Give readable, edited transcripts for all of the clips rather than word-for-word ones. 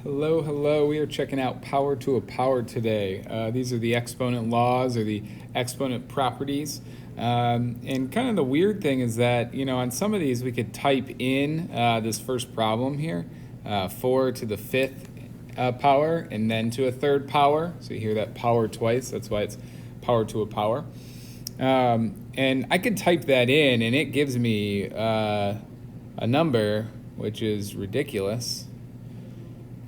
Hello, hello. We are checking out power to a power today. These are the exponent laws or the exponent properties. And kind of the weird thing is that, on some of these we could type in this first problem here, 4 to the 5th power and then to a third power. So you hear that power twice. That's why it's power to a power. And I could type that in and it gives me a number which is ridiculous.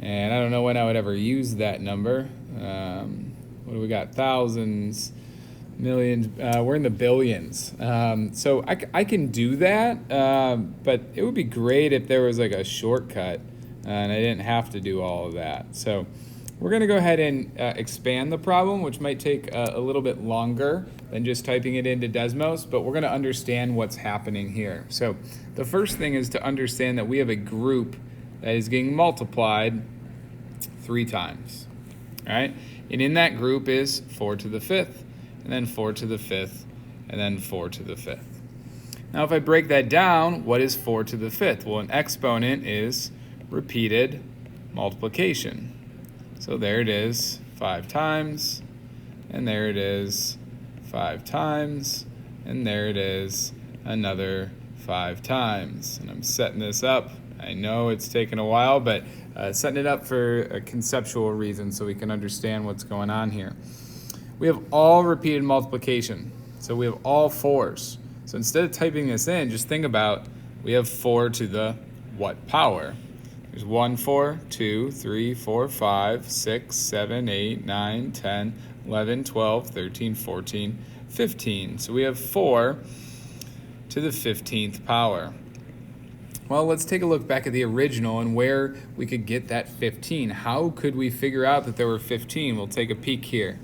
And I don't know when I would ever use that number. What do we got? Thousands, millions. We're in the billions. So I can do that, but it would be great if there was like a shortcut and I didn't have to do all of that. So we're going to go ahead and expand the problem, which might take a little bit longer than just typing it into Desmos, but we're going to understand what's happening here. So the first thing is to understand that we have a group that is getting multiplied 3 times, all right? And in that group is 4 to the 5th, and then 4 to the 5th, and then 4 to the 5th. Now, if I break that down, what is 4 to the 5th? Well, an exponent is repeated multiplication. So there it is 5 times, and there it is 5 times, and there it is another 5 times. And I'm setting this up. I know it's taken a while, but setting it up for a conceptual reason so we can understand what's going on here. We have all repeated multiplication, so we have all 4s. So instead of typing this in, just think about we have 4 to the what power? There's 1, 4, 2, 3, 4, 5, 6, 7, 8, 9, 10, 11, 12, 13, 14, 15. So we have 4 to the 15th power. Well, let's take a look back at the original and where we could get that 15. How could we figure out that there were 15? We'll take a peek here.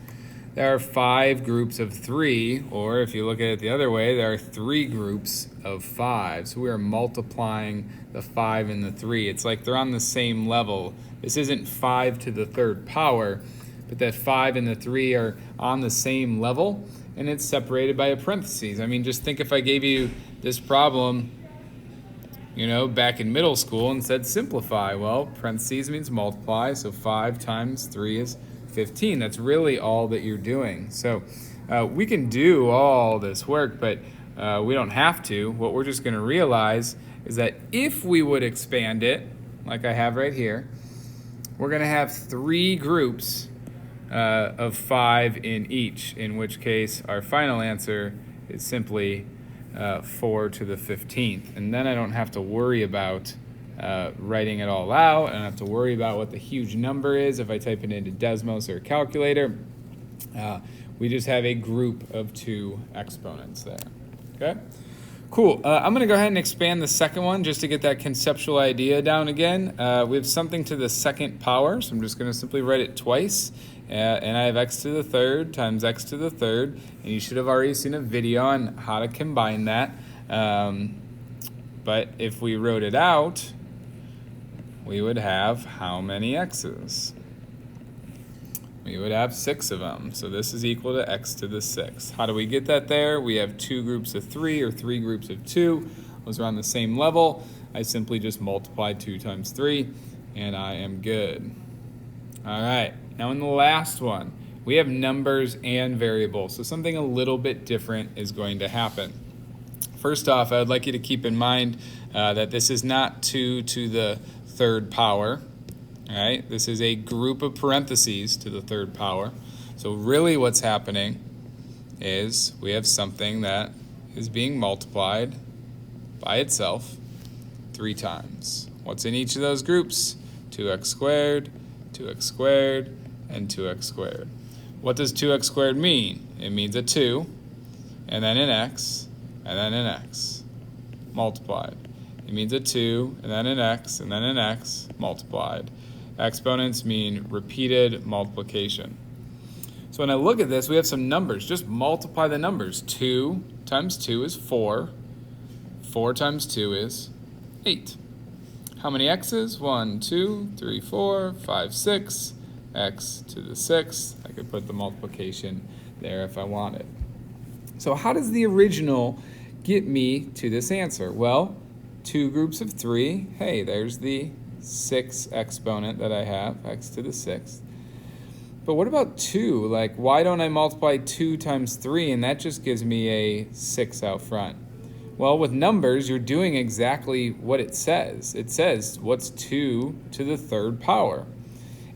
There are 5 groups of 3, or if you look at it the other way, there are 3 groups of 5. So we are multiplying the 5 and the 3. It's like they're on the same level. This isn't 5 to the 3rd power, but that 5 and the 3 are on the same level, and it's separated by a parentheses. I mean, just think if I gave you this problem back in middle school and said simplify. Well, parentheses means multiply, so 5 times 3 is 15. That's really all that you're doing. So we can do all this work, but we don't have to. What we're just going to realize is that if we would expand it, like I have right here, we're going to have 3 groups of 5 in each, in which case our final answer is simply 4 to the 15th. And then I don't have to worry about writing it all out. I don't have to worry about what the huge number is if I type it into Desmos or a calculator. We just have a group of 2 exponents there. Okay? Cool. I'm going to go ahead and expand the second one just to get that conceptual idea down again. We have something to the 2nd power, so I'm just going to simply write it twice. And I have x to the 3rd times x to the 3rd, and you should have already seen a video on how to combine that. But if we wrote it out, we would have how many x's? We would have 6 of them. So this is equal to x to the 6th. How do we get that there? We have 2 groups of 3 or 3 groups of 2. Those are on the same level. I simply just multiply 2 times 3, and I am good. All right. Now in the last one, we have numbers and variables, so something a little bit different is going to happen. First off, I would like you to keep in mind that this is not 2 to the 3rd power, all right? This is a group of parentheses to the 3rd power. So really what's happening is we have something that is being multiplied by itself 3 times. What's in each of those groups? 2x squared, 2x squared, and 2x squared. What does 2x squared mean? It means a 2, and then an x, and then an x, multiplied. It means a 2, and then an x, and then an x, multiplied. Exponents mean repeated multiplication. So when I look at this, we have some numbers. Just multiply the numbers. 2 times 2 is 4. 4 times 2 is 8. How many x's? 1, 2, 3, 4, 5, 6. X to the 6th. I could put the multiplication there if I wanted. So how does the original get me to this answer? Well, 2 groups of 3. Hey, there's the 6 exponent that I have, x to the 6th. But what about 2? Like, why don't I multiply 2 times 3 and that just gives me a 6 out front? Well, with numbers, you're doing exactly what it says. It says, what's 2 to the 3rd power?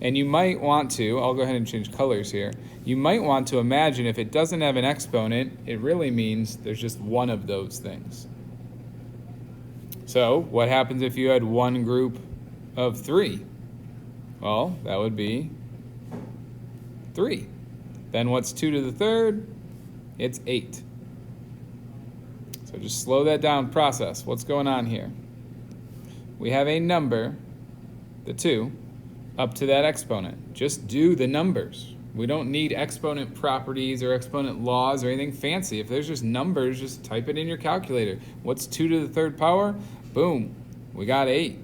And you might want to, I'll go ahead and change colors here. You might want to imagine if it doesn't have an exponent, it really means there's just one of those things. So what happens if you had one group of 3? Well, that would be 3. Then what's 2 to the 3rd? It's 8. So just slow that down, process. What's going on here? We have a number, the 2, up to that exponent. Just do the numbers. We don't need exponent properties or exponent laws or anything fancy. If there's just numbers, just type it in your calculator. What's 2 to the 3rd power? Boom, we got 8.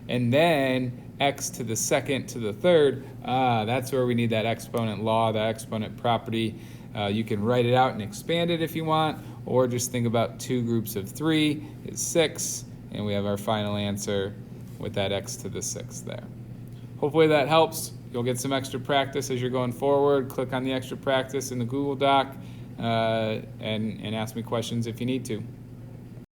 And then x to the 2nd to the 3rd, that's where we need that exponent law, that exponent property. You can write it out and expand it if you want, or just think about 2 groups of 3 is 6, and we have our final answer with that x to the 6th there. Hopefully that helps. You'll get some extra practice as you're going forward. Click on the extra practice in the Google Doc and ask me questions if you need to.